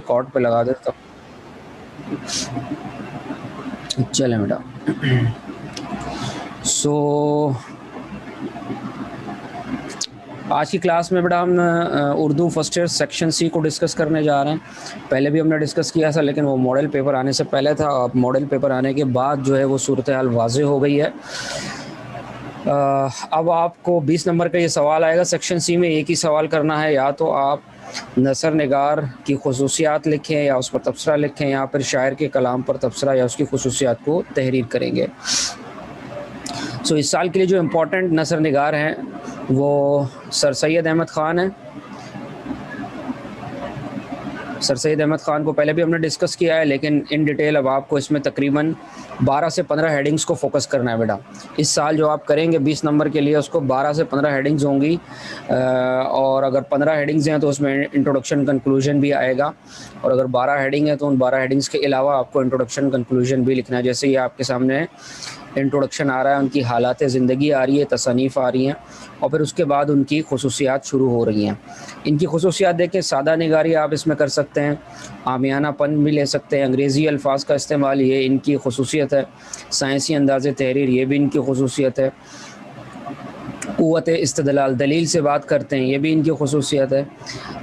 Record پہ لگا دیتا ہوں. چلیں بیٹا. سو آج کی کلاس میں بیٹا ہم Urdu first year section C کو ڈسکس کرنے جا رہے ہیں. پہلے بھی ہم نے ڈسکس کیا تھا لیکن وہ ماڈل پیپر آنے سے پہلے تھا. اب ماڈل پیپر آنے کے بعد جو ہے وہ صورتحال واضح ہو گئی ہے. اب آپ کو 20 نمبر کا یہ سوال آئے گا. سیکشن سی میں ایک ہی سوال کرنا ہے, یا تو آپ نثر نگار کی خصوصیات لکھیں یا اس پر تبصرہ لکھیں, یا پھر شاعر کے کلام پر تبصرہ یا اس کی خصوصیات کو تحریر کریں گے. سو اس سال کے لیے جو امپورٹنٹ نثر نگار ہیں وہ سر سید احمد خان ہیں. سر سید احمد خان کو پہلے بھی ہم نے ڈسکس کیا ہے, لیکن ان ڈیٹیل اب آپ کو اس میں تقریباً 12 سے 15 ہیڈنگز کو فوکس کرنا ہے بیٹا. اس سال جو آپ کریں گے 20 نمبر کے لیے اس کو 12 سے 15 ہیڈنگز ہوں گی, اور اگر 15 ہیڈنگز ہیں تو اس میں انٹروڈکشن کنکلوژن بھی آئے گا, اور اگر 12 ہیڈنگ ہے تو ان 12 ہیڈنگز کے علاوہ آپ کو انٹروڈکشن کنکلوژن بھی لکھنا ہے. جیسے یہ آپ کے سامنے انٹروڈکشن آ رہا ہے, ان کی حالات زندگی آ رہی ہے, تصانیف آ رہی ہیں, اور پھر اس کے بعد ان کی خصوصیات شروع ہو رہی ہیں. ان کی خصوصیات دیکھیں, سادہ نگاری آپ اس میں کر سکتے ہیں, عامیانہ پن بھی لے سکتے ہیں, انگریزی الفاظ کا استعمال یہ ان کی خصوصیت ہے, سائنسی انداز تحریر یہ بھی ان کی خصوصیت ہے, قوت استدلال دلیل سے بات کرتے ہیں یہ بھی ان کی خصوصیت ہے,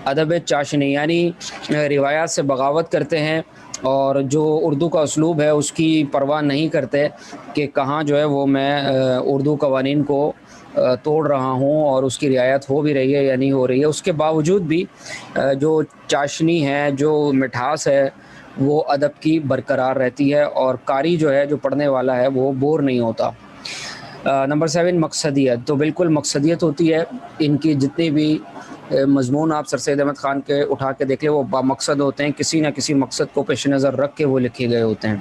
ادب چاشنی یعنی روایات سے بغاوت کرتے ہیں, اور جو اردو کا اسلوب ہے اس کی پرواہ نہیں کرتے کہ کہاں جو ہے وہ میں اردو قوانین کو توڑ رہا ہوں اور اس کی رعایت ہو بھی رہی ہے یا نہیں ہو رہی ہے. اس کے باوجود بھی جو چاشنی ہے, جو مٹھاس ہے, وہ ادب کی برقرار رہتی ہے, اور قاری جو ہے, جو پڑھنے والا ہے, وہ بور نہیں ہوتا. نمبر 7 مقصدیت. تو بالکل مقصدیت ہوتی ہے ان کی. جتنی بھی مضمون آپ سر سید احمد خان کے اٹھا کے دیکھ لیں وہ با مقصد ہوتے ہیں, کسی نہ کسی مقصد کو پیش نظر رکھ کے وہ لکھے گئے ہوتے ہیں.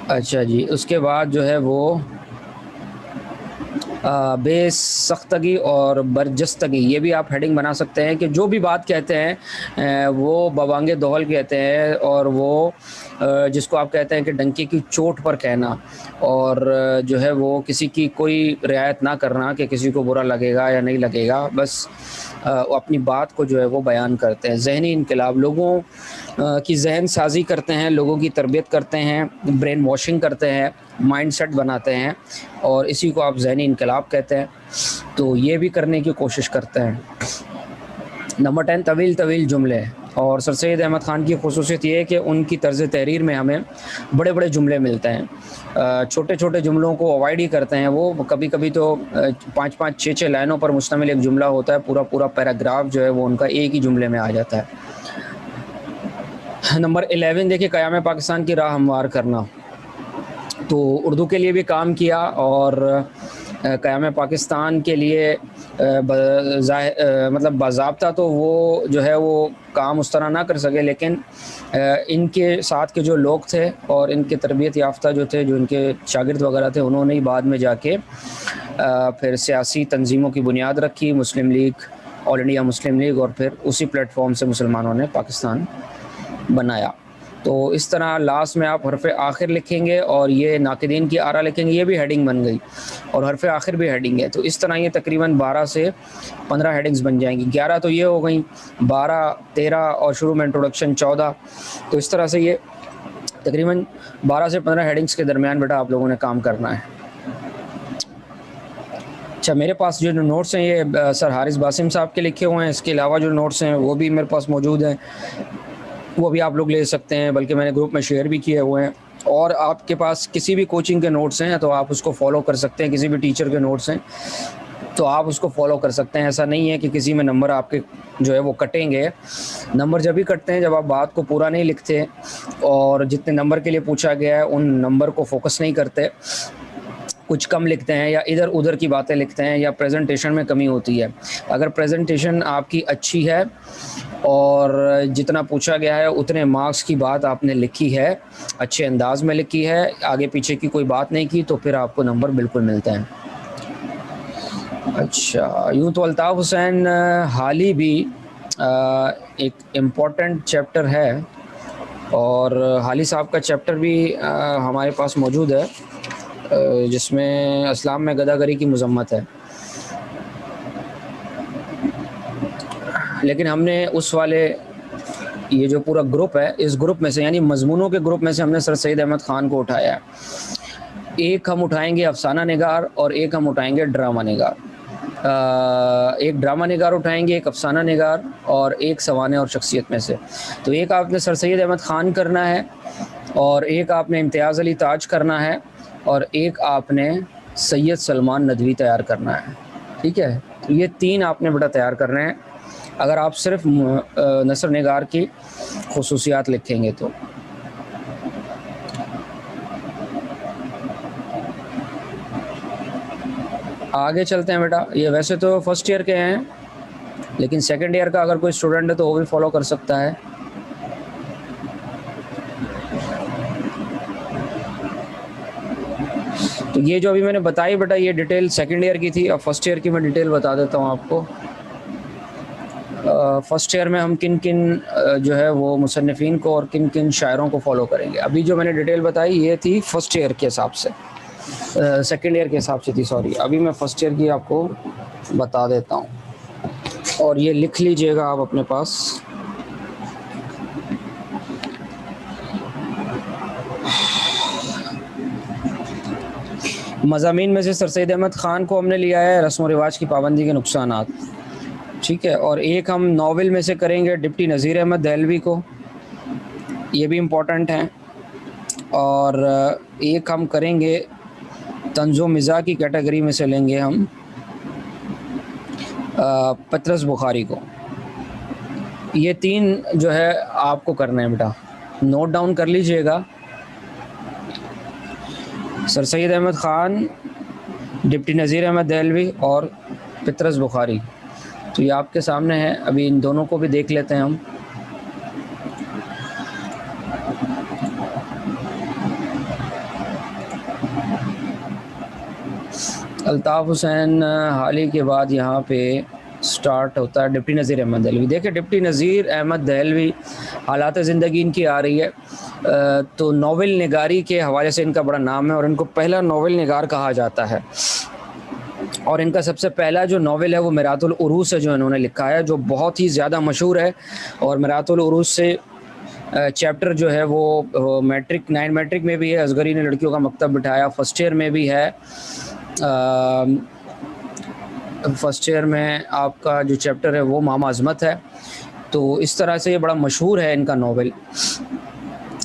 اچھا جی, اس کے بعد جو ہے وہ بے سختگی اور برجستگی, یہ بھی آپ ہیڈنگ بنا سکتے ہیں کہ جو بھی بات کہتے ہیں وہ بوانگ دہل کہتے ہیں, اور وہ جس کو آپ کہتے ہیں کہ ڈنکی کی چوٹ پر کہنا, اور جو ہے وہ کسی کی کوئی رعایت نہ کرنا کہ کسی کو برا لگے گا یا نہیں لگے گا, بس اپنی بات کو جو ہے وہ بیان کرتے ہیں. ذہنی انقلاب, لوگوں کی ذہن سازی کرتے ہیں, لوگوں کی تربیت کرتے ہیں, برین واشنگ کرتے ہیں, مائنڈ سیٹ بناتے ہیں, اور اسی کو آپ ذہنی انقلاب کہتے ہیں. تو یہ بھی کرنے کی کوشش کرتے ہیں. نمبر 10 طویل جملے. اور سر سید احمد خان کی خصوصیت یہ ہے کہ ان کی طرز تحریر میں ہمیں بڑے بڑے جملے ملتے ہیں, چھوٹے چھوٹے جملوں کو اوائڈ ہی کرتے ہیں. وہ کبھی کبھی تو 5 6 لائنوں پر مشتمل ایک جملہ ہوتا ہے, پورا پیراگراف جو ہے وہ ان کا ایک ہی جملے میں آ جاتا ہے. نمبر 11 دیکھیے, قیام پاکستان کی راہ ہموار کرنا. تو اردو کے لیے بھی کام کیا, اور قیام پاکستان کے لیے مطلب باضابطہ تو وہ جو ہے وہ کام اس طرح نہ کر سکے, لیکن ان کے ساتھ کے جو لوگ تھے اور ان کے تربیت یافتہ جو تھے, جو ان کے شاگرد وغیرہ تھے, انہوں نے ہی بعد میں جا کے پھر سیاسی تنظیموں کی بنیاد رکھی, مسلم لیگ, آل انڈیا مسلم لیگ, اور پھر اسی پلیٹ فارم سے مسلمانوں نے پاکستان بنایا. تو اس طرح لاسٹ میں آپ حرف آخر لکھیں گے, اور یہ ناقدین کی آرا لکھیں گے, یہ بھی ہیڈنگ بن گئی, اور حرف آخر بھی ہیڈنگ ہے. تو اس طرح یہ تقریباً 12 سے 15 ہیڈنگز بن جائیں گی. 11 تو یہ ہو گئیں, 12 13 اور شروع میں انٹروڈکشن 14. تو اس طرح سے یہ تقریباً 12 سے 15 ہیڈنگز کے درمیان بیٹا آپ لوگوں نے کام کرنا ہے. اچھا, میرے پاس جو نوٹس ہیں یہ سر حارث باسم صاحب کے لکھے ہوئے ہیں. اس کے علاوہ جو نوٹس ہیں وہ بھی میرے پاس موجود ہیں, وہ بھی آپ لوگ لے سکتے ہیں, بلکہ میں نے گروپ میں شیئر بھی کیے ہوئے ہیں. اور آپ کے پاس کسی بھی کوچنگ کے نوٹس ہیں تو آپ اس کو فالو کر سکتے ہیں, کسی بھی ٹیچر کے نوٹس ہیں تو آپ اس کو فالو کر سکتے ہیں. ایسا نہیں ہے کہ کسی میں نمبر آپ کے جو ہے وہ کٹیں گے. نمبر جب ہی کٹتے ہیں جب آپ بات کو پورا نہیں لکھتے, اور جتنے نمبر کے لیے پوچھا گیا ہے ان نمبر کو فوکس نہیں کرتے, کچھ کم لکھتے ہیں, یا ادھر ادھر کی باتیں لکھتے ہیں, یا پریزنٹیشن میں کمی ہوتی ہے. اگر پریزنٹیشن آپ کی اچھی ہے اور جتنا پوچھا گیا ہے اتنے مارکس کی بات آپ نے لکھی ہے, اچھے انداز میں لکھی ہے, آگے پیچھے کی کوئی بات نہیں کی, تو پھر آپ کو نمبر بالکل ملتے ہیں. اچھا, یوں تو الطاف حسین حالی بھی ایک امپورٹنٹ چیپٹر ہے, اور حالی صاحب کا چیپٹر بھی ہمارے پاس موجود ہے, جس میں اسلام میں گداگری کی مذمت ہے. لیکن ہم نے اس والے یہ جو پورا گروپ ہے اس گروپ میں سے یعنی مضمونوں کے گروپ میں سے ہم نے سر سید احمد خان کو اٹھایا ہے. ایک ہم اٹھائیں گے افسانہ نگار اور ایک ہم اٹھائیں گے ڈرامہ نگار. ایک ڈرامہ نگار اٹھائیں گے, ایک افسانہ نگار اور ایک سوانح اور شخصیت میں سے. تو ایک آپ نے سر سید احمد خان کرنا ہے اور ایک آپ نے امتیاز علی تاج کرنا ہے اور ایک آپ نے سید سلمان ندوی تیار کرنا ہے. ٹھیک ہے, تو یہ 3 آپ نے بیٹا تیار کرنے ہیں اگر آپ صرف نثر نگار کی خصوصیات لکھیں گے تو. آگے چلتے ہیں بیٹا. یہ ویسے تو فرسٹ ایئر کے ہیں لیکن سیکنڈ ایئر کا اگر کوئی اسٹوڈنٹ ہے تو وہ بھی فالو کر سکتا ہے. تو یہ جو ابھی میں نے بتائی بیٹا یہ ڈیٹیل سیکنڈ ایئر کی تھی. اب فرسٹ ایئر کی میں ڈیٹیل بتا دیتا ہوں آپ کو. فرسٹ ایئر میں ہم کن کن جو ہے وہ مصنفین کو اور کن کن شاعروں کو فالو کریں گے. ابھی جو میں نے ڈیٹیل بتائی یہ تھی فرسٹ ایئر کے حساب سے, سیکنڈ ایئر کے حساب سے تھی سوری. ابھی میں فرسٹ ایئر کی آپ کو بتا دیتا ہوں اور یہ لکھ لیجئے گا آپ اپنے پاس. مضامین میں سے سر سید احمد خان کو ہم نے لیا ہے رسم و رواج کی پابندی کے نقصانات. ٹھیک ہے, اور ایک ہم ناول میں سے کریں گے ڈپٹی نذیر احمد دہلوی کو, یہ بھی امپورٹنٹ ہیں. اور ایک ہم کریں گے طنز و مزاح کی کیٹیگری میں سے لیں گے ہم پطرس بخاری کو. یہ 3 جو ہے آپ کو کرنا ہے بیٹا, نوٹ ڈاؤن کر لیجئے گا. سر سید احمد خان, ڈپٹی نذیر احمد دہلوی اور پطرس بخاری. تو یہ آپ کے سامنے ہے, ابھی ان دونوں کو بھی دیکھ لیتے ہیں ہم. الطاف حسین حالی کے بعد یہاں پہ سٹارٹ ہوتا ہے ڈپٹی نذیر احمد دہلوی. دیکھیں ڈپٹی نذیر احمد دہلوی حالات زندگی ان کی آ رہی ہے تو ناول نگاری کے حوالے سے ان کا بڑا نام ہے اور ان کو پہلا ناول نگار کہا جاتا ہے. اور ان کا سب سے پہلا جو ناول ہے وہ میرات العروس ہے جو انہوں نے لکھا ہے, جو بہت ہی زیادہ مشہور ہے. اور میرات العروس سے چیپٹر جو ہے وہ میٹرک 9 میٹرک میں بھی ہے, اصغری نے لڑکیوں کا مکتب بٹھایا. فرسٹ ایئر میں بھی ہے. فرسٹ ایئر میں آپ کا جو چیپٹر ہے وہ ماما عظمت ہے. تو اس طرح سے یہ بڑا مشہور ہے ان کا ناول.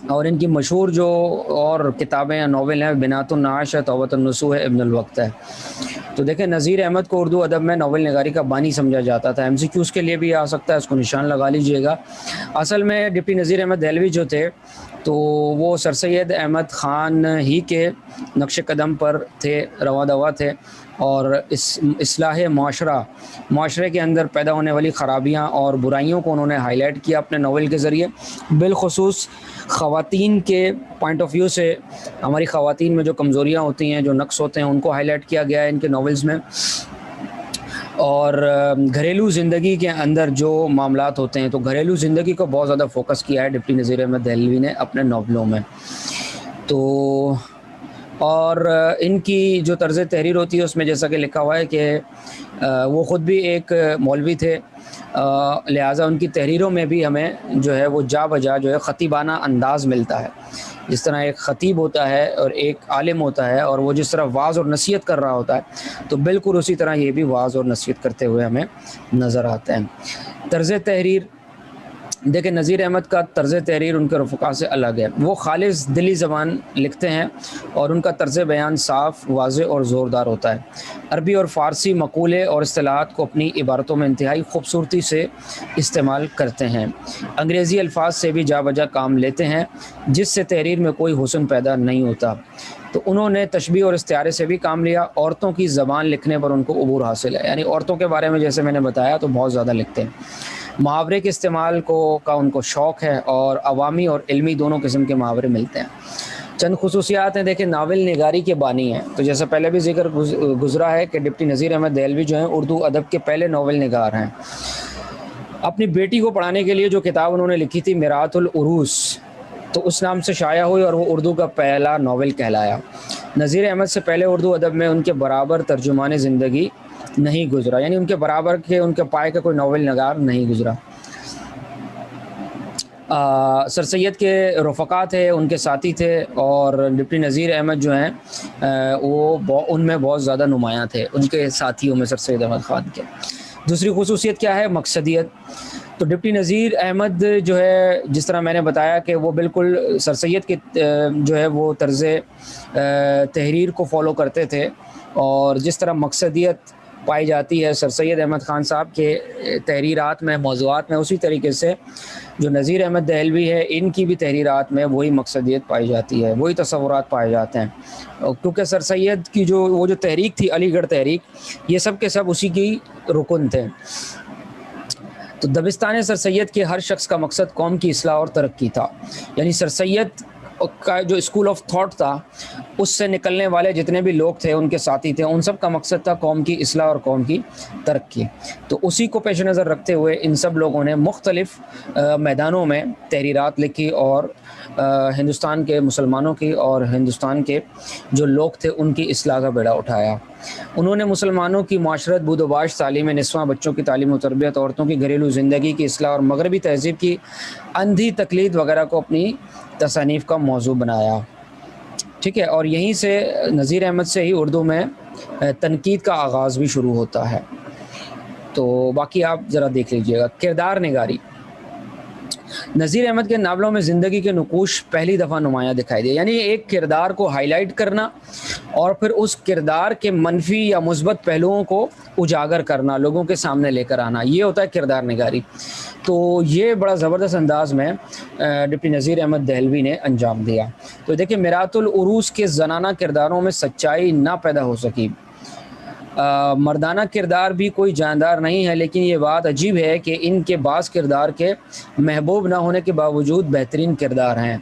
اور ان کی مشہور جو اور کتابیں یا ناول ہیں بنات النعاش ہے, توبۃ النصوح ہے, ابن الوقت ہے. تو دیکھیں نذیر احمد کو اردو ادب میں ناول نگاری کا بانی سمجھا جاتا تھا. MCQs کے لیے بھی آ سکتا ہے, اس کو نشان لگا لیجئے گا. اصل میں ڈپٹی نذیر احمد دہلوی جو تھے تو وہ سر سید احمد خان ہی کے نقش قدم پر تھے, رواں دواں تھے. اور اصلاح معاشرے کے اندر پیدا ہونے والی خرابیاں اور برائیوں کو انہوں نے ہائی لائٹ کیا اپنے ناول کے ذریعے. بالخصوص خواتین کے پوائنٹ آف ویو سے ہماری خواتین میں جو کمزوریاں ہوتی ہیں, جو نقص ہوتے ہیں, ان کو ہائی لائٹ کیا گیا ہے ان کے ناولز میں. اور گھریلو زندگی کے اندر جو معاملات ہوتے ہیں تو گھریلو زندگی کو بہت زیادہ فوکس کیا ہے ڈپٹی نذیر احمد دہلوی نے اپنے ناولوں میں. تو اور ان کی جو طرز تحریر ہوتی ہے اس میں جیسا کہ لکھا ہوا ہے کہ وہ خود بھی ایک مولوی تھے, لہٰذا ان کی تحریروں میں بھی ہمیں جو ہے وہ جا بجا جو ہے خطیبانہ انداز ملتا ہے. جس طرح ایک خطیب ہوتا ہے اور ایک عالم ہوتا ہے اور وہ جس طرح وعظ اور نصیحت کر رہا ہوتا ہے تو بالکل اسی طرح یہ بھی وعظ اور نصیحت کرتے ہوئے ہمیں نظر آتے ہیں. طرز تحریر دیکھیں نذیر احمد کا طرز تحریر ان کے رفقا سے الگ ہے. وہ خالص دلی زبان لکھتے ہیں اور ان کا طرز بیان صاف, واضح اور زوردار ہوتا ہے. عربی اور فارسی مقولے اور اصطلاحات کو اپنی عبارتوں میں انتہائی خوبصورتی سے استعمال کرتے ہیں. انگریزی الفاظ سے بھی جا بجا کام لیتے ہیں جس سے تحریر میں کوئی حسن پیدا نہیں ہوتا. تو انہوں نے تشبیہ اور استعارے سے بھی کام لیا. عورتوں کی زبان لکھنے پر ان کو عبور حاصل ہے, یعنی عورتوں کے بارے میں جیسے میں نے بتایا تو بہت زیادہ لکھتے ہیں. محاورے کے استعمال کا ان کو شوق ہے اور عوامی اور علمی دونوں قسم کے محاورے ملتے ہیں. چند خصوصیات ہیں. دیکھیں ناول نگاری کے بانی ہیں تو جیسا پہلے بھی ذکر گزرا ہے کہ ڈپٹی نذیر احمد دہلوی جو ہیں اردو ادب کے پہلے ناول نگار ہیں. اپنی بیٹی کو پڑھانے کے لیے جو کتاب انہوں نے لکھی تھی میرات العروس تو اس نام سے شائع ہوئی اور وہ اردو کا پہلا ناول کہلایا. نذیر احمد سے پہلے اردو ادب میں ان کے برابر ترجمان زندگی نہیں گزرا، یعنی ان کے برابر کے ان کے پائے کا کوئی ناول نگار نہیں گزرا۔ سر سید کے رفقا تھے، ان کے ساتھی تھے، اور ڈپٹی نذیر احمد جو ہیں وہ ان میں بہت زیادہ نمایاں تھے، ان کے ساتھیوں میں سر سید احمد خان کے۔ دوسری خصوصیت کیا ہے؟ مقصدیت۔ تو ڈپٹی نذیر احمد جو ہے، جس طرح میں نے بتایا کہ وہ بالکل سر سید کے جو ہے وہ طرز تحریر کو فالو کرتے تھے، اور جس طرح مقصدیت پائی جاتی ہے سر سید احمد خان صاحب کے تحریرات میں، موضوعات میں، اسی طریقے سے جو نذیر احمد دہلوی ہے ان کی بھی تحریرات میں وہی مقصدیت پائی جاتی ہے، وہی تصورات پائے جاتے ہیں، کیونکہ سر سید کی وہ جو تحریک تھی، علی گڑھ تحریک، یہ سب کے سب اسی کی رکن تھے۔ تو دبستان سر سید کے ہر شخص کا مقصد قوم کی اصلاح اور ترقی تھا، یعنی سر سید کا جو اسکول آف تھاٹ تھا، اس سے نکلنے والے جتنے بھی لوگ تھے، ان کے ساتھی تھے، ان سب کا مقصد تھا قوم کی اصلاح اور قوم کی ترقی۔ تو اسی کو پیش نظر رکھتے ہوئے ان سب لوگوں نے مختلف میدانوں میں تحریرات لکھی، اور ہندوستان کے مسلمانوں کی اور ہندوستان کے جو لوگ تھے ان کی اصلاح کا بیڑا اٹھایا۔ انہوں نے مسلمانوں کی معاشرت، بود و باش، تعلیم نسواں، بچوں کی تعلیم و تربیت، عورتوں کی گھریلو زندگی کی اصلاح اور مغربی تہذیب کی اندھی تقلید وغیرہ کو اپنی تصانیف کا موضوع بنایا۔ ٹھیک ہے، اور یہیں سے نذیر احمد سے ہی اردو میں تنقید کا آغاز بھی شروع ہوتا ہے۔ تو باقی آپ ذرا دیکھ لیجئے گا۔ کردار نگاری۔ نذیر احمد کے ناولوں میں زندگی کے نقوش پہلی دفعہ نمایاں دکھائی دے، یعنی ایک کردار کو ہائی لائٹ کرنا اور پھر اس کردار کے منفی یا مثبت پہلوؤں کو اجاگر کرنا، لوگوں کے سامنے لے کر آنا، یہ ہوتا ہے کردار نگاری۔ تو یہ بڑا زبردست انداز میں ڈپٹی نذیر احمد دہلوی نے انجام دیا۔ تو دیکھیں، میرات العروس کے زنانہ کرداروں میں سچائی نہ پیدا ہو سکی، مردانہ کردار بھی کوئی جاندار نہیں ہے، لیکن یہ بات عجیب ہے کہ ان کے بعض کردار کے محبوب نہ ہونے کے باوجود بہترین کردار ہیں۔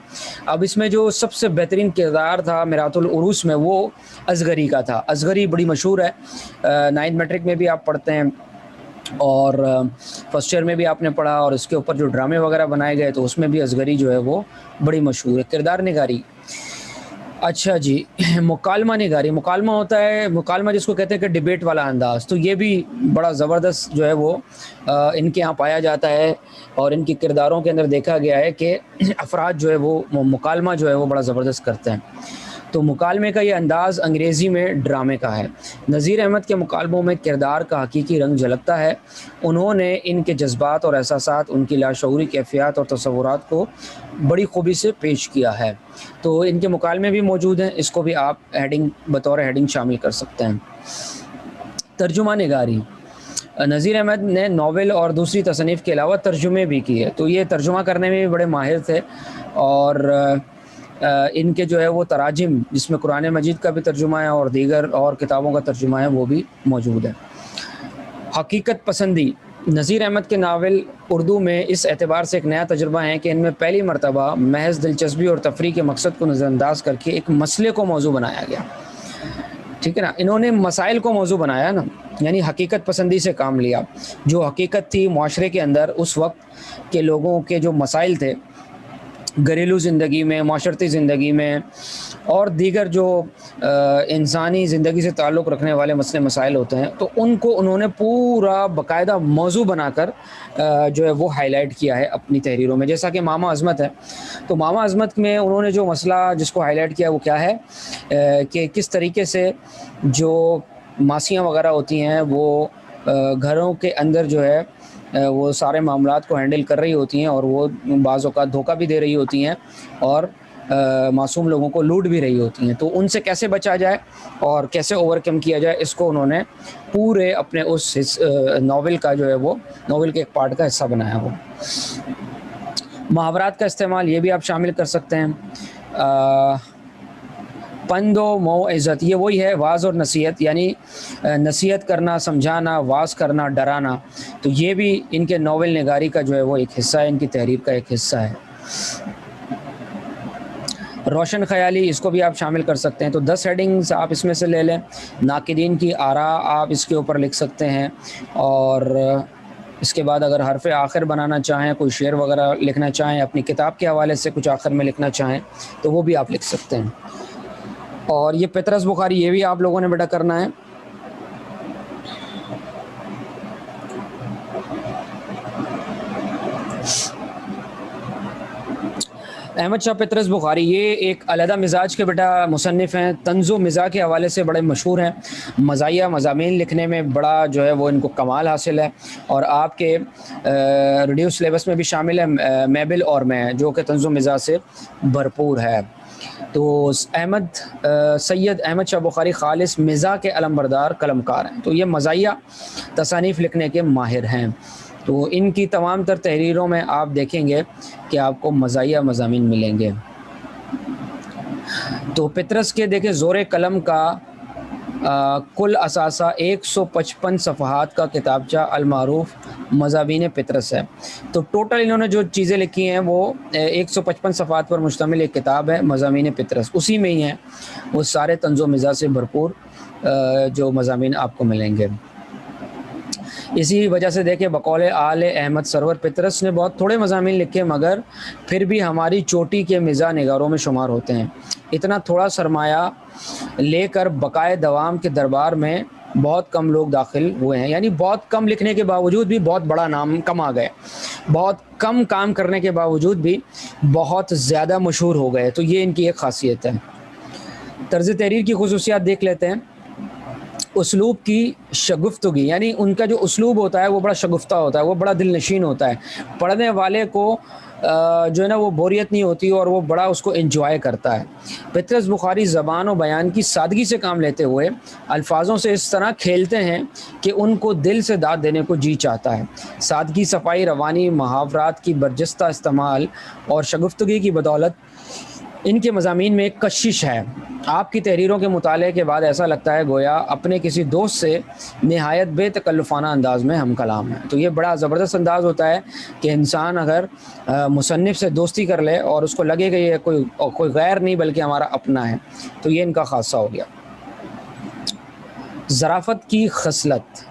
اب اس میں جو سب سے بہترین کردار تھا میرات العروس میں، وہ اصغری کا تھا۔ اصغری بڑی مشہور ہے، 9 میٹرک میں بھی آپ پڑھتے ہیں، اور فرسٹ ایئر میں بھی آپ نے پڑھا، اور اس کے اوپر جو ڈرامے وغیرہ بنائے گئے تو اس میں بھی اصغری جو ہے وہ بڑی مشہور ہے۔ کردار نگاری۔ اچھا جی، مکالمہ نگاری۔ مکالمہ ہوتا ہے، مکالمہ جس کو کہتے ہیں کہ ڈیبیٹ والا انداز، تو یہ بھی بڑا زبردست جو ہے وہ ان کے ہاں پایا جاتا ہے، اور ان کی کرداروں کے اندر دیکھا گیا ہے کہ افراد جو ہے وہ مکالمہ جو ہے وہ بڑا زبردست کرتے ہیں۔ تو مکالمے کا یہ انداز انگریزی میں ڈرامے کا ہے۔ نذیر احمد کے مکالموں میں کردار کا حقیقی رنگ جھلکتا ہے، انہوں نے ان کے جذبات اور احساسات، ان کی لاشعوری کیفیات اور تصورات کو بڑی خوبی سے پیش کیا ہے۔ تو ان کے مکالمے بھی موجود ہیں، اس کو بھی آپ بطور ہیڈنگ شامل کر سکتے ہیں۔ ترجمہ نگاری۔ نذیر احمد نے ناول اور دوسری تصنیف کے علاوہ ترجمے بھی کیے، تو یہ ترجمہ کرنے میں بھی بڑے ماہر تھے، اور ان کے جو ہے وہ تراجم، جس میں قرآن مجید کا بھی ترجمہ ہے اور دیگر اور کتابوں کا ترجمہ ہے، وہ بھی موجود ہے۔ حقیقت پسندی۔ نذیر احمد کے ناول اردو میں اس اعتبار سے ایک نیا تجربہ ہے کہ ان میں پہلی مرتبہ محض دلچسپی اور تفریح کے مقصد کو نظر انداز کر کے ایک مسئلے کو موضوع بنایا گیا۔ ٹھیک ہے نا، انہوں نے مسائل کو موضوع بنایا نا، یعنی حقیقت پسندی سے کام لیا۔ جو حقیقت تھی معاشرے کے اندر اس وقت کے لوگوں کے جو مسائل تھے، گھریلو زندگی میں، معاشرتی زندگی میں، اور دیگر جو انسانی زندگی سے تعلق رکھنے والے مسئلے مسائل ہوتے ہیں، تو ان کو انہوں نے پورا باقاعدہ موضوع بنا کر جو ہے وہ ہائی لائٹ کیا ہے اپنی تحریروں میں۔ جیسا کہ ماما عظمت ہے، تو ماما عظمت میں انہوں نے جو مسئلہ جس کو ہائی لائٹ کیا وہ کیا ہے کہ کس طریقے سے جو ماسیاں وغیرہ ہوتی ہیں وہ گھروں کے اندر جو ہے وہ سارے معاملات کو ہینڈل کر رہی ہوتی ہیں، اور وہ بعض اوقات دھوکہ بھی دے رہی ہوتی ہیں، اور معصوم لوگوں کو لوٹ بھی رہی ہوتی ہیں۔ تو ان سے کیسے بچا جائے اور کیسے اوور کم کیا جائے، اس کو انہوں نے پورے اپنے اس ناول کا جو ہے وہ ناول کے ایک پارٹ کا حصہ بنایا۔ وہ محاورات کا استعمال، یہ بھی آپ شامل کر سکتے ہیں۔ پند و موعظت، یہ وہی ہے واعظ اور نصیحت، یعنی نصیحت کرنا، سمجھانا، واعظ کرنا، ڈرانا، تو یہ بھی ان کے ناول نگاری کا جو ہے وہ ایک حصہ ہے، ان کی تحریر کا ایک حصہ ہے۔ روشن خیالی، اس کو بھی آپ شامل کر سکتے ہیں۔ تو 10 ہیڈنگز آپ اس میں سے لے لیں۔ ناقدین کی آراء آپ اس کے اوپر لکھ سکتے ہیں، اور اس کے بعد اگر حرف آخر بنانا چاہیں، کوئی شعر وغیرہ لکھنا چاہیں، اپنی کتاب کے حوالے سے کچھ آخر میں لکھنا چاہیں، تو وہ بھی آپ لکھ سکتے ہیں۔ اور یہ پطرس بخاری، یہ بھی آپ لوگوں نے بیٹا کرنا ہے۔ احمد شاہ پطرس بخاری یہ ایک علیحدہ مزاج کے بیٹا مصنف ہیں، طنز و مزاح کے حوالے سے بڑے مشہور ہیں، مزاحیہ مضامین لکھنے میں بڑا جو ہے وہ ان کو کمال حاصل ہے، اور آپ کے ریڈیوس سلیبس میں بھی شامل ہے میبل اور میں، جو کہ طنز و مزاح سے بھرپور ہے۔ تو سید احمد شاہ بخاری خالص مزاح کے علمبردار قلمکار ہیں، تو یہ مزاحیہ تصانیف لکھنے کے ماہر ہیں۔ تو ان کی تمام تر تحریروں میں آپ دیکھیں گے کہ آپ کو مزاحیہ مضامین ملیں گے۔ تو پطرس کے دیکھیں زور قلم کا کل اثاثہ 155 صفحات کا کتابچہ المعروف مضامین پطرس ہے۔ تو ٹوٹل انہوں نے جو چیزیں لکھی ہیں وہ 155 صفحات پر مشتمل ایک کتاب ہے مضامین پطرس، اسی میں ہی ہیں وہ سارے طنز و مزاح سے بھرپور جو مضامین آپ کو ملیں گے۔ اسی وجہ سے دیکھیں بقول آل احمد سرور پطرس نے بہت تھوڑے مضامین لکھے، مگر پھر بھی ہماری چوٹی کے مزاح نگاروں میں شمار ہوتے ہیں۔ اتنا تھوڑا سرمایہ لے کر بقائے دوام کے دربار میں بہت کم لوگ داخل ہوئے ہیں، یعنی بہت کم لکھنے کے باوجود بھی بہت بڑا نام کما گئے، بہت کم کام کرنے کے باوجود بھی بہت زیادہ مشہور ہو گئے۔ تو یہ ان کی ایک خاصیت ہے۔ طرز تحریر کی خصوصیات دیکھ لیتے ہیں۔ اسلوب کی شگفتگی، یعنی ان کا جو اسلوب ہوتا ہے وہ بڑا شگفتہ ہوتا ہے، وہ بڑا دل نشین ہوتا ہے، پڑھنے والے کو جو ہے نا وہ بوریت نہیں ہوتی اور وہ بڑا اس کو انجوائے کرتا ہے۔ پطرس بخاری زبان و بیان کی سادگی سے کام لیتے ہوئے الفاظوں سے اس طرح کھیلتے ہیں کہ ان کو دل سے داد دینے کو جی چاہتا ہے۔ سادگی، صفائی، روانی، محاورات کی برجستہ استعمال اور شگفتگی کی بدولت ان کے مضامین میں ایک کشش ہے۔ آپ کی تحریروں کے مطالعے کے بعد ایسا لگتا ہے گویا اپنے کسی دوست سے نہایت بے تکلفانہ انداز میں ہم کلام ہیں۔ تو یہ بڑا زبردست انداز ہوتا ہے کہ انسان اگر مصنف سے دوستی کر لے اور اس کو لگے کہ یہ کوئی غیر نہیں بلکہ ہمارا اپنا ہے، تو یہ ان کا خاصہ ہو گیا۔ ظرافت کی خصلت،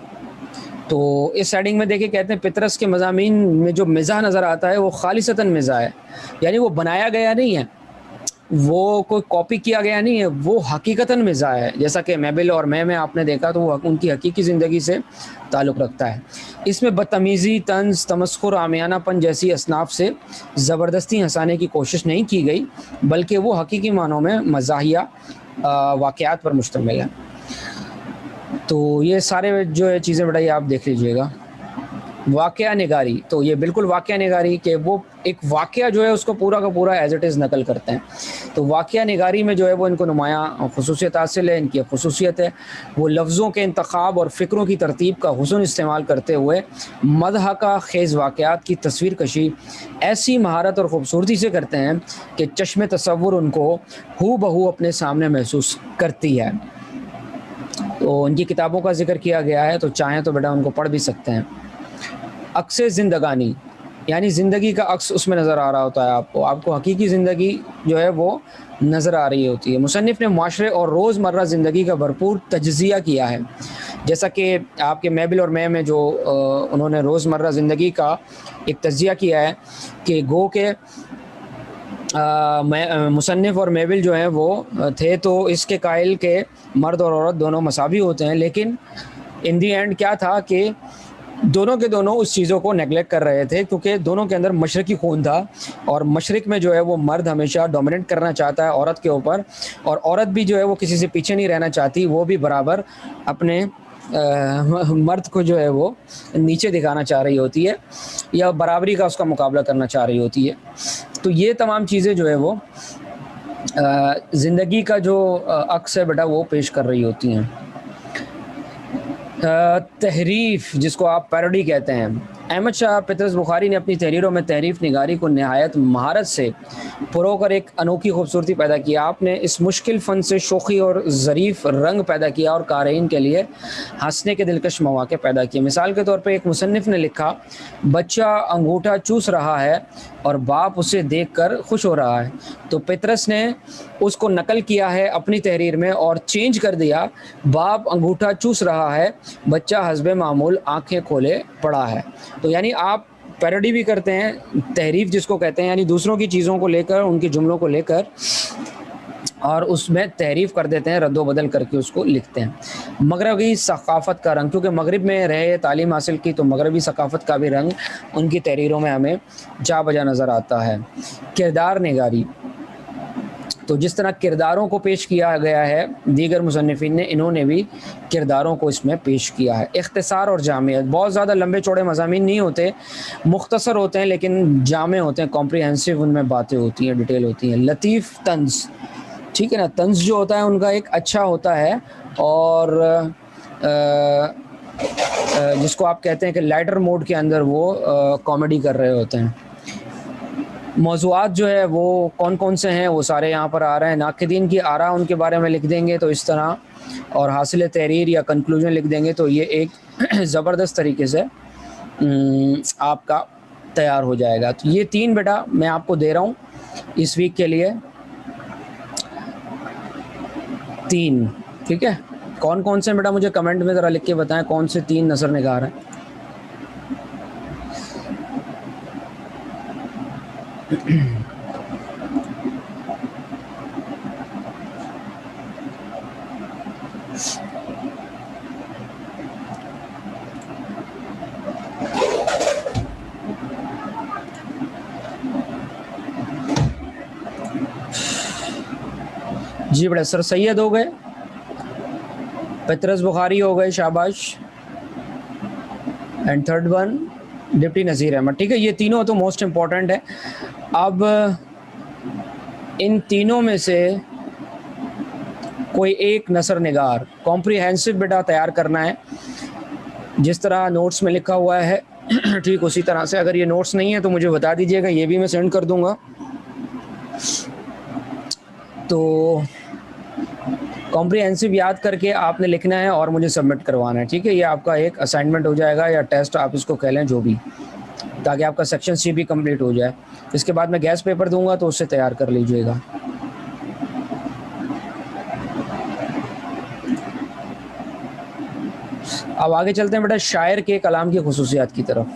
تو اس سیڈنگ میں دیکھیں کہتے ہیں پطرس کے مضامین میں جو مزاح نظر آتا ہے وہ خالصتاً مزاح ہے، یعنی وہ بنایا گیا نہیں ہے، وہ کوئی کاپی کیا گیا نہیں ہے، وہ حقیقتاً مزاح ہے۔ جیسا کہ میبل اور میں آپ نے دیکھا تو وہ ان کی حقیقی زندگی سے تعلق رکھتا ہے۔ اس میں بدتمیزی، طنز، تمسخر، عامیانہ پن جیسی اصناف سے زبردستی ہنسانے کی کوشش نہیں کی گئی، بلکہ وہ حقیقی معنوں میں مزاحیہ واقعات پر مشتمل ہے۔ تو یہ سارے جو ہے چیزیں بڑھائی آپ دیکھ لیجئے گا۔ واقعہ نگاری، تو یہ بالکل واقعہ نگاری کہ وہ ایک واقعہ جو ہے اس کو پورا کا پورا ایز اٹ از نقل کرتے ہیں۔ تو واقعہ نگاری میں جو ہے وہ ان کو نمایاں خصوصیت حاصل ہے۔ ان کی خصوصیت ہے وہ لفظوں کے انتخاب اور فکروں کی ترتیب کا حسن استعمال کرتے ہوئے مضحکہ خیز واقعات کی تصویر کشی ایسی مہارت اور خوبصورتی سے کرتے ہیں کہ چشم تصور ان کو ہو بہو اپنے سامنے محسوس کرتی ہے۔ تو ان کی کتابوں کا ذکر کیا گیا ہے، تو چاہیں تو بیٹا ان کو پڑھ بھی سکتے ہیں۔ عکس زندگانی، یعنی زندگی کا عکس اس میں نظر آ رہا ہوتا ہے، آپ کو حقیقی زندگی جو ہے وہ نظر آ رہی ہوتی ہے۔ مصنف نے معاشرے اور روزمرہ زندگی کا بھرپور تجزیہ کیا ہے، جیسا کہ آپ کے میبل اور میں جو انہوں نے روزمرہ زندگی کا ایک تجزیہ کیا ہے کہ گو کہ مصنف اور میبل جو ہیں وہ تھے تو اس کے قائل کہ مرد اور عورت دونوں مساوی ہوتے ہیں، لیکن ان دی اینڈ کیا تھا کہ دونوں کے دونوں اس چیزوں کو نیگلیکٹ کر رہے تھے، کیونکہ دونوں کے اندر مشرقی خون تھا، اور مشرق میں جو ہے وہ مرد ہمیشہ ڈومیننٹ کرنا چاہتا ہے عورت کے اوپر، اور عورت بھی جو ہے وہ کسی سے پیچھے نہیں رہنا چاہتی، وہ بھی برابر اپنے مرد کو جو ہے وہ نیچے دکھانا چاہ رہی ہوتی ہے، یا برابری کا اس کا مقابلہ کرنا چاہ رہی ہوتی ہے۔ تو یہ تمام چیزیں جو ہے وہ زندگی کا جو عکس ہے بیٹا وہ پیش کر رہی ہوتی ہیں۔ تحریف، جس کو آپ پیروڈی کہتے ہیں، احمد شاہ پطرس بخاری نے اپنی تحریروں میں تحریف نگاری کو نہایت مہارت سے پرو کر ایک انوکھی خوبصورتی پیدا کی۔ آپ نے اس مشکل فن سے شوخی اور ظریف رنگ پیدا کیا اور قارئین کے لیے ہنسنے کے دلکش مواقع پیدا کیے۔ مثال کے طور پر ایک مصنف نے لکھا، بچہ انگوٹھا چوس رہا ہے اور باپ اسے دیکھ کر خوش ہو رہا ہے، تو پطرس نے اس کو نقل کیا ہے اپنی تحریر میں اور چینج کر دیا، باپ انگوٹھا چوس رہا ہے، بچہ حسب معمول آنکھیں کھولے پڑا ہے۔ تو یعنی آپ پیروڈی بھی کرتے ہیں، تحریف جس کو کہتے ہیں، یعنی دوسروں کی چیزوں کو لے کر، ان کے جملوں کو لے کر اور اس میں تحریف کر دیتے ہیں، رد و بدل کر کے اس کو لکھتے ہیں۔ مغربی ثقافت کا رنگ، کیونکہ مغرب میں رہے، تعلیم حاصل کی، تو مغربی ثقافت کا بھی رنگ ان کی تحریروں میں ہمیں جا بجا نظر آتا ہے۔ کردار نگاری، تو جس طرح کرداروں کو پیش کیا گیا ہے دیگر مصنفین نے، انہوں نے بھی کرداروں کو اس میں پیش کیا ہے۔ اختصار اور جامعیت، بہت زیادہ لمبے چوڑے مضامین نہیں ہوتے، مختصر ہوتے ہیں لیکن جامع ہوتے ہیں، کمپریہنسو ان میں باتیں ہوتی ہیں، ڈیٹیل ہوتی ہیں۔ لطیف طنز، ٹھیک ہے نا، طنز جو ہوتا ہے ان کا ایک اچھا ہوتا ہے، اور جس کو آپ کہتے ہیں کہ لائٹر موڈ کے اندر وہ کامیڈی کر رہے ہوتے ہیں۔ موضوعات جو ہے وہ کون کون سے ہیں وہ سارے یہاں پر آ رہے ہیں۔ ناقدین کی آراء ان کے بارے میں لکھ دیں گے تو اس طرح، اور حاصل تحریر یا کنکلوژن لکھ دیں گے تو یہ ایک زبردست طریقے سے آپ کا تیار ہو جائے گا۔ تو یہ 3 بیٹا میں آپ کو دے رہا ہوں اس ویک کے لیے، 3، ٹھیک ہے۔ کون کون سے بیٹا مجھے کمنٹ میں ذرا لکھ کے بتائیں کون سے 3 نثر نگار ہیں۔ جی بڑے سر سید ہو گئے، پطرس بخاری ہو گئے، شاباش، and third one deputy Nazir Ahmad, ٹھیک ہے۔ یہ تینوں تو موسٹ امپورٹنٹ ہے۔ اب ان تینوں میں سے کوئی ایک نثر نگار کمپریہنسو بیٹا تیار کرنا ہے، جس طرح نوٹس میں لکھا ہوا ہے ٹھیک اسی طرح سے۔ اگر یہ نوٹس نہیں ہے تو مجھے بتا دیجیے گا، یہ بھی میں سینڈ کر دوں گا۔ تو کمپریہنسو یاد کر کے آپ نے لکھنا ہے اور مجھے سبمٹ کروانا ہے، ٹھیک ہے۔ یہ آپ کا ایک اسائنمنٹ ہو جائے گا یا ٹیسٹ آپ اس کو کہہ لیں، جو بھی، تاکہ آپ کا سیکشن سی بھی کمپلیٹ ہو جائے۔ اس کے بعد میں گیس پیپر دوں گا تو اس سے تیار کر لیجئے گا۔ اب آگے چلتے ہیں بیٹا شاعر کے کلام کی خصوصیات کی طرف۔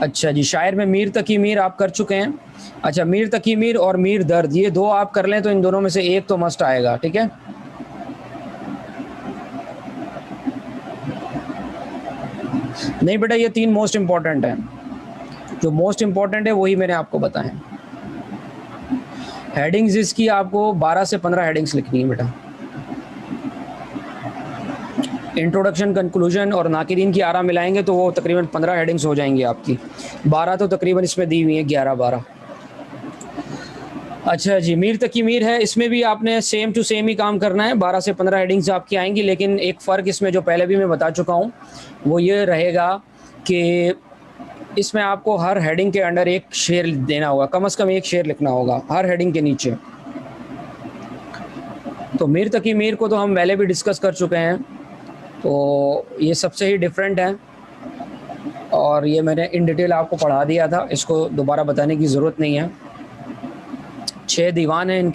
اچھا جی، شاعر میں میر تقی میر آپ کر چکے ہیں۔ اچھا، میر تقی میر اور میر درد، یہ 2 آپ کر لیں تو ان دونوں میں سے ایک تو مسٹ آئے گا، ٹھیک ہے۔ نہیں بیٹا، یہ 3 موسٹ امپورٹنٹ ہیں، جو موسٹ امپورٹنٹ ہے وہی میں نے آپ کو بتائیں۔ ہیڈنگز اس کی آپ کو 12 سے 15 ہیڈنگز لکھنی ہے بیٹا۔ انٹروڈکشن، کنکلوژن اور ناقدین کی آراء ملائیں گے تو وہ تقریباً 15 ہیڈنگز ہو جائیں گی آپ کی، 12 تو تقریباً اس میں دی ہوئی ہیں، 11-12۔ اچھا جی، میر تقی میر ہے، اس میں بھی آپ نے سیم ٹو سیم ہی کام کرنا ہے، 12 سے 15 ہیڈنگز آپ کی آئیں گی، لیکن ایک فرق اس میں جو پہلے بھی میں بتا چکا ہوں وہ یہ رہے گا کہ اس میں آپ کو ہر ہیڈنگ کے انڈر ایک شعر دینا ہوگا، کم از کم ایک شعر لکھنا ہوگا ہر ہیڈنگ کے نیچے۔ تو میر تقی میر کو تو ہم پہلے بھی ڈسکس کر چکے ہیں، تو یہ سب سے ہی ڈیفرنٹ ہے، اور یہ میں نے ان ڈیٹیل آپ کو پڑھا دیا تھا، اس کو دوبارہ بتانے کی ضرورت نہیں ہے۔ 6 دیوان ہیں ان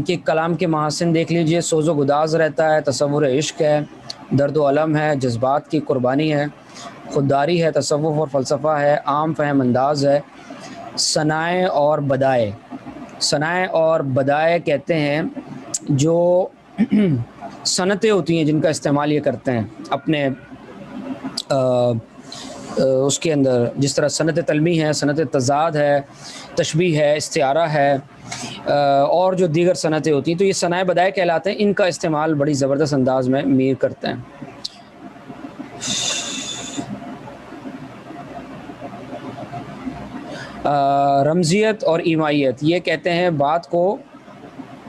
کے کلام کے محاسن دیکھ لیجئے۔ سوز و گداز رہتا ہے، تصور عشق ہے، درد و الم ہے، جذبات کی قربانی ہے، خودداری ہے، تصوف اور فلسفہ ہے، عام فہم انداز ہے، صنائع اور بدائع۔ صنائع اور بدائع کہتے ہیں جو صنعتیں ہوتی ہیں جن کا استعمال یہ کرتے ہیں اپنے اس کے اندر، جس طرح صنعت تلمیح ہے، صنعت تضاد ہے، تشبیہ ہے، استعارہ ہے، اور جو دیگر صنعتیں ہوتی ہیں، تو یہ صنائع بدائع کہلاتے ہیں۔ ان کا استعمال بڑی زبردست انداز میں میر کرتے ہیں۔ رمزیت اور ایمائیت، یہ کہتے ہیں بات کو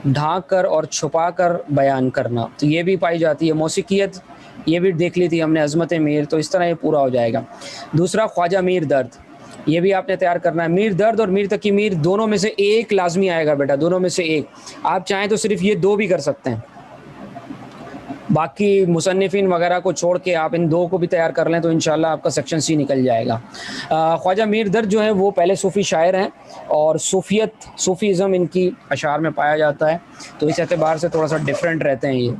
ڈھانک کر اور چھپا کر بیان کرنا، تو یہ بھی پائی جاتی ہے۔ موسیقیت، یہ بھی دیکھ لی تھی ہم نے، عظمت میر، تو اس طرح یہ پورا ہو جائے گا۔ دوسرا خواجہ میر درد، یہ بھی آپ نے تیار کرنا ہے۔ میر درد اور میر تقی میر دونوں میں سے ایک لازمی آئے گا بیٹا، دونوں میں سے ایک۔ آپ چاہیں تو صرف یہ 2 بھی کر سکتے ہیں، باقی مصنفین وغیرہ کو چھوڑ کے آپ ان 2 کو بھی تیار کر لیں تو انشاءاللہ آپ کا سیکشن سی نکل جائے گا۔ خواجہ میر درد جو ہے وہ پہلے صوفی شاعر ہیں، اور صوفیزم ان کی اشعار میں پایا جاتا ہے، تو اس اعتبار سے تھوڑا سا ڈیفرنٹ رہتے ہیں یہ۔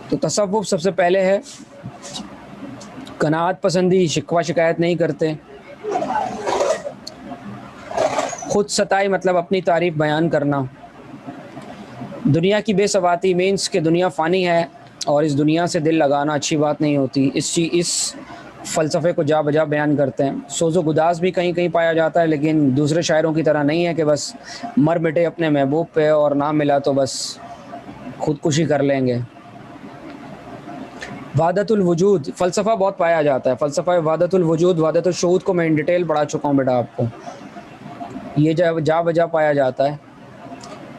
تو تصوف سب سے پہلے ہے، قناعت پسندی، شکوہ شکایت نہیں کرتے. خود ستائی مطلب اپنی تعریف بیان کرنا. دنیا کی بے ثباتی مینس کہ دنیا فانی ہے اور اس دنیا سے دل لگانا اچھی بات نہیں ہوتی. اس فلسفے کو جا بجا بیان کرتے ہیں. سوز و گداز بھی کہیں کہیں پایا جاتا ہے، لیکن دوسرے شاعروں کی طرح نہیں ہے کہ بس مر مٹے اپنے محبوب پہ اور نہ ملا تو بس خودکشی کر لیں گے. وحدت الوجود فلسفہ بہت پایا جاتا ہے. فلسفہ وحدت الوجود، وحدت الشہود کو میں ان ڈیٹیل پڑھا چکا ہوں بیٹا آپ کو. یہ جا بجا پایا جاتا ہے.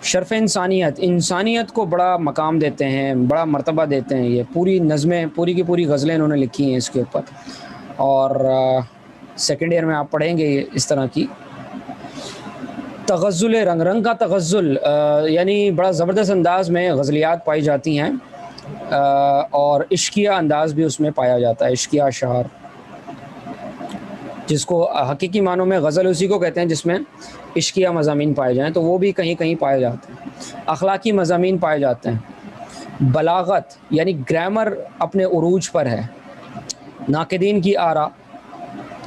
شرف انسانیت، انسانیت کو بڑا مقام دیتے ہیں، بڑا مرتبہ دیتے ہیں. یہ پوری نظمیں، پوری کی پوری غزلیں انہوں نے لکھی ہیں اس کے اوپر، اور سیکنڈ ایئر میں آپ پڑھیں گے اس طرح کی. تغزل، رنگ رنگ کا تغزل، یعنی بڑا زبردست انداز میں غزلیات پائی جاتی ہیں، اور عشقیہ انداز بھی اس میں پایا جاتا ہے، عشقیہ اشعار، جس کو حقیقی معنوں میں غزل اسی کو کہتے ہیں جس میں عشقیہ مضامین پائے جائیں، تو وہ بھی کہیں کہیں پائے جاتے ہیں. اخلاقی مضامین پائے جاتے ہیں. بلاغت یعنی گرامر اپنے عروج پر ہے. ناقدین کی آراء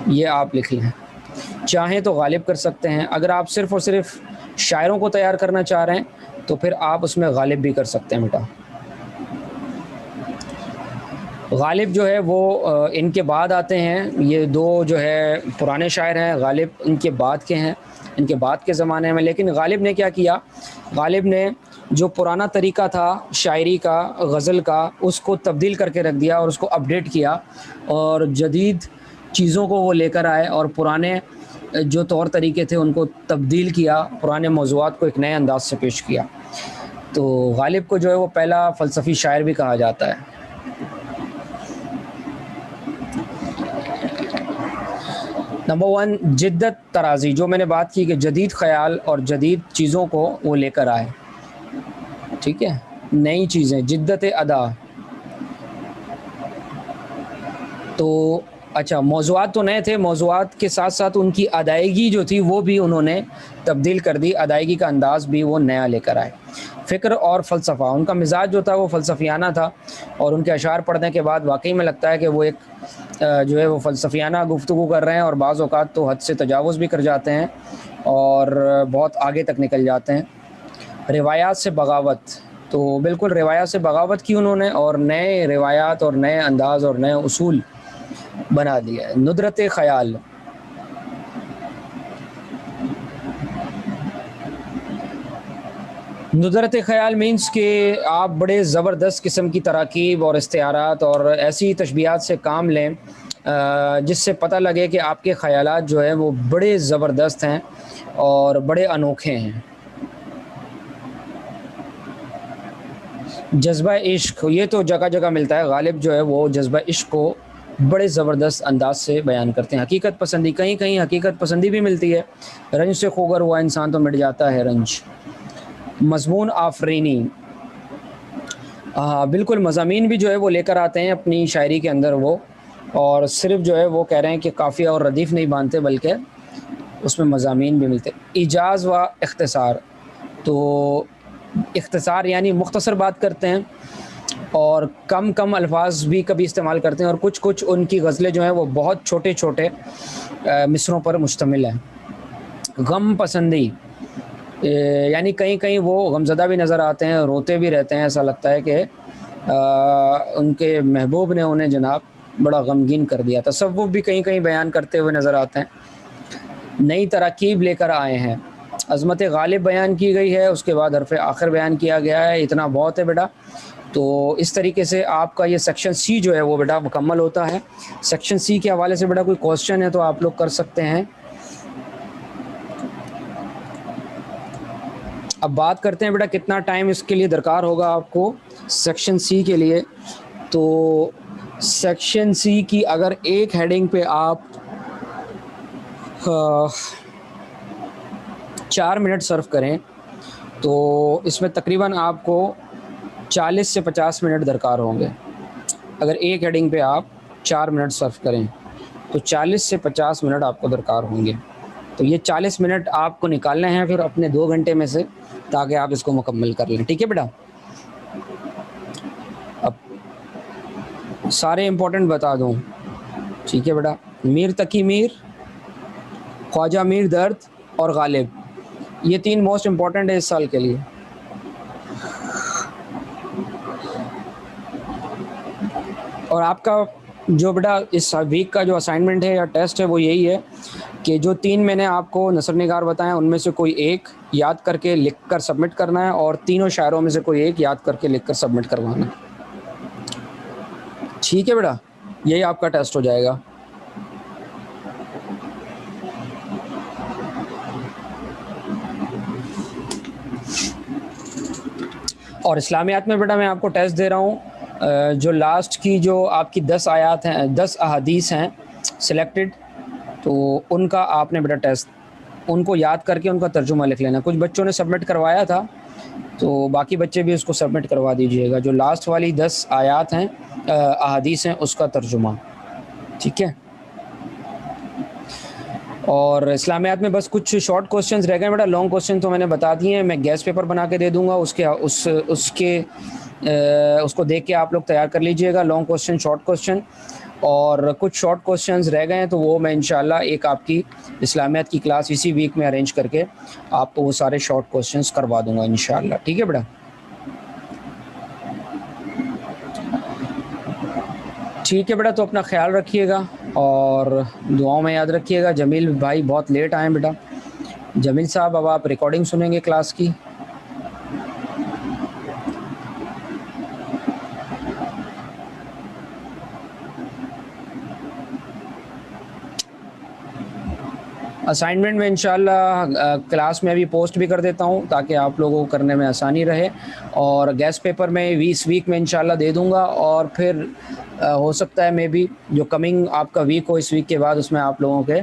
یہ آپ لکھ لیں. چاہیں تو غالب کر سکتے ہیں. اگر آپ صرف اور صرف شاعروں کو تیار کرنا چاہ رہے ہیں تو پھر آپ اس میں غالب بھی کر سکتے ہیں بیٹا. غالب جو ہے وہ ان کے بعد آتے ہیں. یہ دو جو ہے پرانے شاعر ہیں. غالب ان کے بعد کے ہیں، ان کے بعد کے زمانے میں. لیکن غالب نے کیا کیا؟ غالب نے جو پرانا طریقہ تھا شاعری کا، غزل کا، اس کو تبدیل کر کے رکھ دیا اور اس کو اپڈیٹ کیا، اور جدید چیزوں کو وہ لے کر آئے اور پرانے جو طور طریقے تھے ان کو تبدیل کیا، پرانے موضوعات کو ایک نئے انداز سے پیش کیا. تو غالب کو جو ہے وہ پہلا فلسفی شاعر بھی کہا جاتا ہے. نمبر 1 جدت ترازی، جو میں نے بات کی کہ جدید خیال اور جدید چیزوں کو وہ لے کر آئے. ٹھیک ہے، نئی چیزیں، جدت ادا. تو اچھا، موضوعات تو نئے تھے، موضوعات کے ساتھ ساتھ ان کی ادائیگی جو تھی وہ بھی انہوں نے تبدیل کر دی. ادائیگی کا انداز بھی وہ نیا لے کر آئے. فکر اور فلسفہ، ان کا مزاج جو تھا وہ فلسفیانہ تھا، اور ان کے اشعار پڑھنے کے بعد واقعی میں لگتا ہے کہ وہ ایک جو ہے وہ فلسفیانہ گفتگو کر رہے ہیں، اور بعض اوقات تو حد سے تجاوز بھی کر جاتے ہیں اور بہت آگے تک نکل جاتے ہیں. روایات سے بغاوت، تو بالکل روایات سے بغاوت کی انہوں نے، اور نئے روایات اور نئے انداز اور نئے اصول بنا دیا. ندرت خیال، ندرت خیال مینس کہ آپ بڑے زبردست قسم کی تراکیب اور استعارات اور ایسی تشبیہات سے کام لیں جس سے پتہ لگے کہ آپ کے خیالات جو ہیں وہ بڑے زبردست ہیں اور بڑے انوکھے ہیں. جذبہ عشق، یہ تو جگہ جگہ ملتا ہے. غالب جو ہے وہ جذبہ عشق کو بڑے زبردست انداز سے بیان کرتے ہیں. حقیقت پسندی، کہیں کہیں حقیقت پسندی بھی ملتی ہے. رنج سے خوگر ہوا انسان تو مٹ جاتا ہے رنج. مضمون آفرینی، بالکل مضامین بھی جو ہے وہ لے کر آتے ہیں اپنی شاعری کے اندر وہ، اور صرف جو ہے وہ کہہ رہے ہیں کہ قافیہ اور ردیف نہیں باندھتے بلکہ اس میں مضامین بھی ملتے. ایجاز و اختصار، تو اختصار یعنی مختصر بات کرتے ہیں اور کم الفاظ بھی کبھی استعمال کرتے ہیں، اور کچھ ان کی غزلیں جو ہیں وہ بہت چھوٹے چھوٹے مصروں پر مشتمل ہیں. غم پسندی، یعنی کہیں کہیں وہ غمزدہ بھی نظر آتے ہیں، روتے بھی رہتے ہیں. ایسا لگتا ہے کہ ان کے محبوب نے انہیں جناب بڑا غمگین کر دیا. تصوف بھی کہیں کہیں بیان کرتے ہوئے نظر آتے ہیں. نئی تراکیب لے کر آئے ہیں. عظمت غالب بیان کی گئی ہے، اس کے بعد حرف آخر بیان کیا گیا ہے. اتنا بہت ہے بیٹا. تو اس طریقے سے آپ کا یہ سیکشن سی جو ہے وہ بیٹا مکمل ہوتا ہے. سیکشن سی کے حوالے سے بیٹا کوئی کوسچن ہے تو آپ لوگ کر سکتے ہیں. اب بات کرتے ہیں بیٹا کتنا ٹائم اس کے لیے درکار ہوگا آپ کو سیکشن سی کے لیے. تو سیکشن سی کی اگر ایک ہیڈنگ پہ آپ 4 منٹ صرف کریں تو اس میں تقریباً آپ کو 40 سے 50 منٹ درکار ہوں گے. اگر ایک ہیڈنگ پہ آپ 4 منٹ صرف کریں تو 40 سے 50 منٹ آپ کو درکار ہوں گے. تو یہ 40 منٹ آپ کو نکالنے ہیں پھر اپنے 2 گھنٹے میں سے، تاکہ آپ اس کو مکمل کر لیں. ٹھیک ہے بیٹا. اب سارے امپورٹنٹ بتا دوں. ٹھیک ہے بیٹا. میر تقی میر, خواجہ میر درد اور غالب, یہ 3 موسٹ امپورٹنٹ ہے اس سال کے لیے. اور آپ کا جو بیٹا اس ویک کا جو اسائنمنٹ ہے یا ٹیسٹ ہے وہ یہی ہے کہ جو 3 میں نے آپ کو نثر نگار بتائے ان میں سے کوئی ایک یاد کر کے لکھ کر سبمٹ کرنا ہے, اور تینوں شاعروں میں سے کوئی ایک یاد کر کے لکھ کر سبمٹ کروانا ہے. ٹھیک ہے بیٹا, یہی آپ کا ٹیسٹ ہو جائے گا. اور اسلامیات میں بیٹا میں آپ کو ٹیسٹ دے رہا ہوں, جو لاسٹ کی جو آپ کی 10 آیات ہیں, 10 احادیث ہیں سلیکٹڈ, تو ان کا آپ نے بیٹا ٹیسٹ ان کو یاد کر کے ان کا ترجمہ لکھ لینا. کچھ بچوں نے سبمٹ کروایا تھا تو باقی بچے بھی اس کو سبمٹ کروا دیجئے گا. جو لاسٹ والی 10 آیات ہیں احادیث ہیں اس کا ترجمہ. ٹھیک ہے. اور اسلامیات میں بس کچھ شارٹ کوسچنز رہ گئے بیٹا, لانگ کوسچن تو میں نے بتا دیے ہیں. میں گیس پیپر بنا کے دے دوں گا, اس کو دیکھ کے آپ لوگ تیار کر لیجئے گا, لانگ کوسچن شارٹ کوسچن. اور کچھ شارٹ کوسچنز رہ گئے ہیں تو وہ میں انشاءاللہ ایک آپ کی اسلامیات کی کلاس اسی ویک میں ارینج کر کے آپ کو وہ سارے شارٹ کوسچنز کروا دوں گا انشاءاللہ. ٹھیک ہے بیٹا. ٹھیک ہے بیٹا, تو اپنا خیال رکھیے گا اور دعاؤں میں یاد رکھیے گا. جمیل بھائی بہت لیٹ آئے ہیں بیٹا. جمیل صاحب اب آپ ریکارڈنگ سنیں گے کلاس کی. اسائنمنٹ میں انشاءاللہ کلاس میں ابھی پوسٹ بھی کر دیتا ہوں تاکہ آپ لوگوں کو کرنے میں آسانی رہے, اور گیس پیپر میں اس ویک میں انشاءاللہ دے دوں گا. اور پھر ہو سکتا ہے میں بھی جو کمنگ آپ کا ویک ہو اس ویک کے بعد اس میں آپ لوگوں کے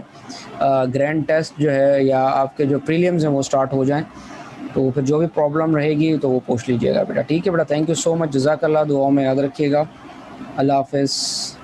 گرینڈ ٹیسٹ جو ہے یا آپ کے جو پریلیمز ہیں وہ سٹارٹ ہو جائیں, تو پھر جو بھی پرابلم رہے گی تو وہ پوچھ لیجیے گا بیٹا. ٹھیک ہے بیٹا, تھینک یو سو مچ, جزاک اللہ. دعاؤں میں یاد رکھیے گا. اللہ حافظ.